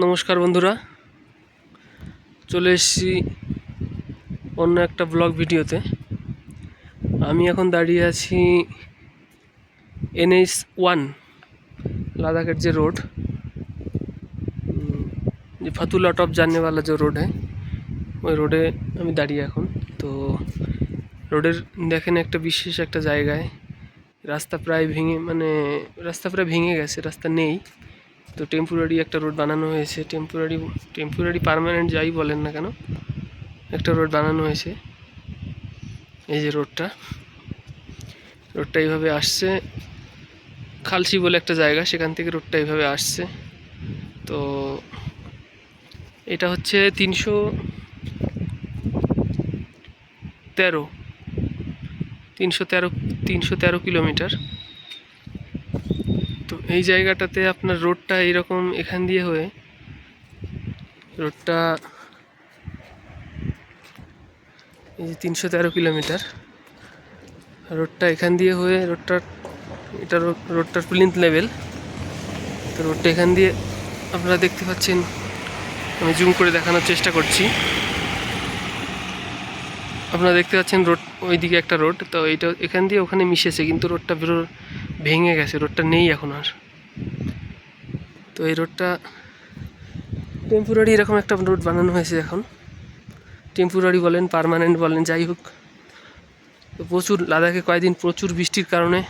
নমস্কার বন্ধুরা, চলে এসেছি অন্য একটা ব্লগ ভিডিওতে। আমি এখন দাঁড়িয়ে আছি NH1 লাদাখের যে রোড, যে ফাতুল্লা টপ জাননেওয়ালা যে রোড ওই রোডে আমি দাঁড়িয়ে এখন। তো রোডের দেখেন একটা বিশেষ একটা জায়গায় রাস্তা প্রায় ভেঙে গেছে, রাস্তা নেই। তো টেম্পোরারি একটা রোড বানানো হয়েছে, টেম্পোরারি পার্মানেন্ট যাই বলেন না কেন, একটা রোড বানানো হয়েছে। এই যে রোডটা এইভাবে আসছে, খালসি বলে একটা জায়গা, সেখান থেকে রোডটা এইভাবে আসছে। তো এটা হচ্ছে 313 কিলোমিটার। তো এই জায়গাটাতে আপনার রোডটা এইরকম এখান দিয়ে হয়ে রোডটা এই যে 313 কিলোমিটার রোডটা এখান দিয়ে হয়ে রোডটার প্লিন্থ লেভেল। তো রোডটা এখান দিয়ে আপনারা দেখতে পাচ্ছেন, আমি জুম করে দেখানোর চেষ্টা করছি। আপনারা দেখতে পাচ্ছেন রোড, ওইদিকে একটা রোড, তো এইটা এখান দিয়ে ওখানে মিশেছে, কিন্তু রোডটা ভেঙে গেছে, রোডটা নেই এখন আর। তো এই রোডটা টেম্পোরারি এরকম একটা রোড বানানো হয়েছে এখন। টেম্পোরারি বলেন, পার্মানেন্ট বলেন, যাই হোক। তো প্রচুর লাদাখে কয়েকদিন প্রচুর বৃষ্টির কারণে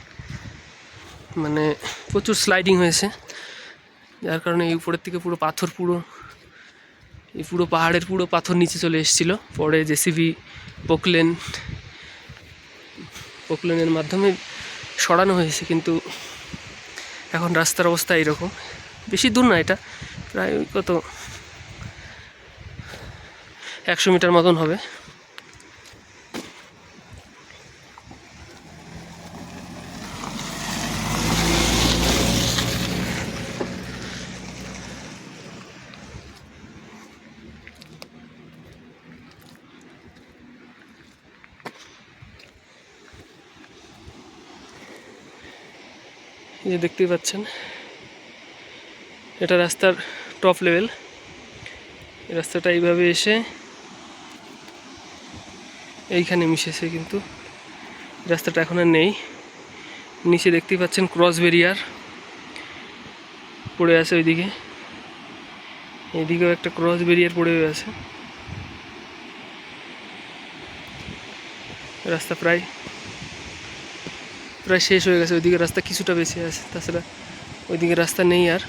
প্রচুর স্লাইডিং হয়েছে, যার কারণে এই উপরের থেকে পুরো পাহাড়ের পুরো পাথর নিচে চলে এসেছিলো। পরে জেসিবি পোকলেনের মাধ্যমে সরানো হয়েছে, কিন্তু এখন রাস্তার অবস্থা এইরকম। বেশি দূর না, এটা প্রায় 100 মিটার মতন হবে। এই যে দেখতেই পাচ্ছেন, এটা রাস্তার টপ লেভেল। এই রাস্তাটা এইভাবে এসে এইখানে মিশেছে, কিন্তু রাস্তাটা এখন আর নেই। নিচে দেখতেই পাচ্ছেন ক্রস ব্যারিয়ার পড়ে আছে, এইদিকেও একটা ক্রস ব্যারিয়ার পড়ে আছে। রাস্তা প্রায় শেষ হয়ে গেছে, ওইদিকে রাস্তা কিছুটা বেঁচে আছে, তাছাড়া ওইদিকে রাস্তা নেই আর।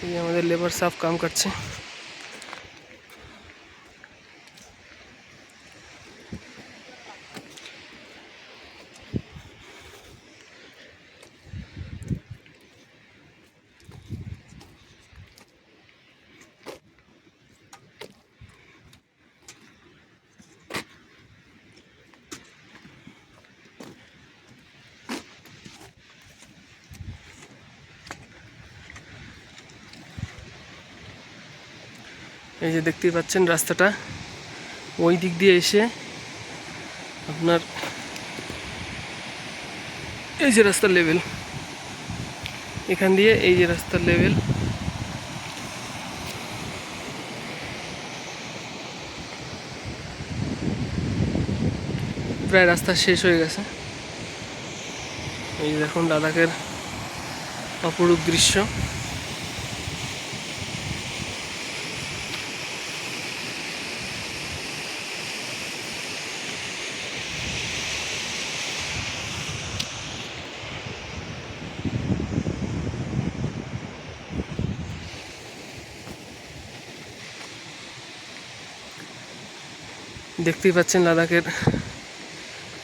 এই আমাদের লেবার সাফ কাম করছে। এই যে দেখতেই পাচ্ছেন রাস্তাটা ওই দিক দিয়ে এসে আপনার এই যে রাস্তার লেভেল, এখান দিয়ে এই যে রাস্তার লেভেল, প্রায় রাস্তা শেষ হয়ে গেছে। এই যে দেখুন লাদাখের অপরূপ দৃশ্য। দেখতেই পাচ্ছেন লাদাখের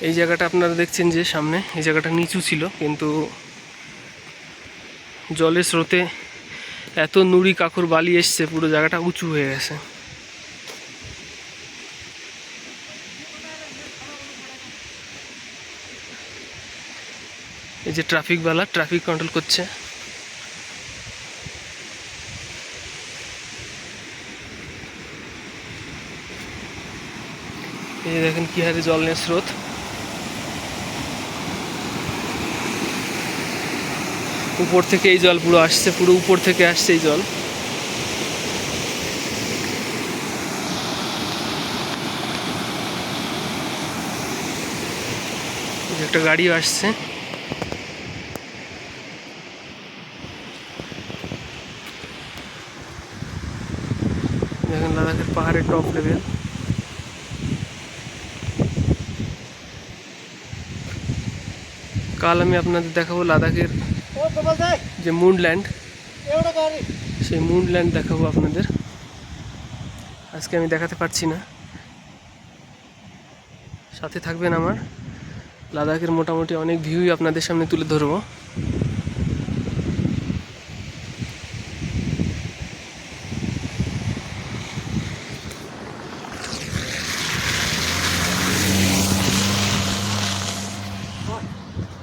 এই জায়গাটা, আপনারা দেখছেন যে সামনে এই জায়গাটা নিচু ছিল, কিন্তু জলের স্রোতে এত নুড়ি কাকর বালি এসছে, পুরো জায়গাটা উঁচু হয়ে গেছে। এই যে ট্রাফিক কন্ট্রোল করছে। এই দেখেন কি হারে জলের স্রোত। উপর থেকে এই জল পুরো আসছে, পুরো উপর থেকে আসছে এই জল। একটা গাড়িও আসছে। দেখেন লাদাখের পাহাড়ের টপ লেভেল। কাল আমি আপনাদের দেখাবো লাদাখের যে মুনল্যান্ড, সেই মুনল্যান্ড দেখাবো আপনাদের। আজকে আমি দেখাতে পারছি না, সাথে থাকবেন আমার। লাদাখের মোটামুটি অনেক ভিউই আপনাদের সামনে তুলে ধরবো।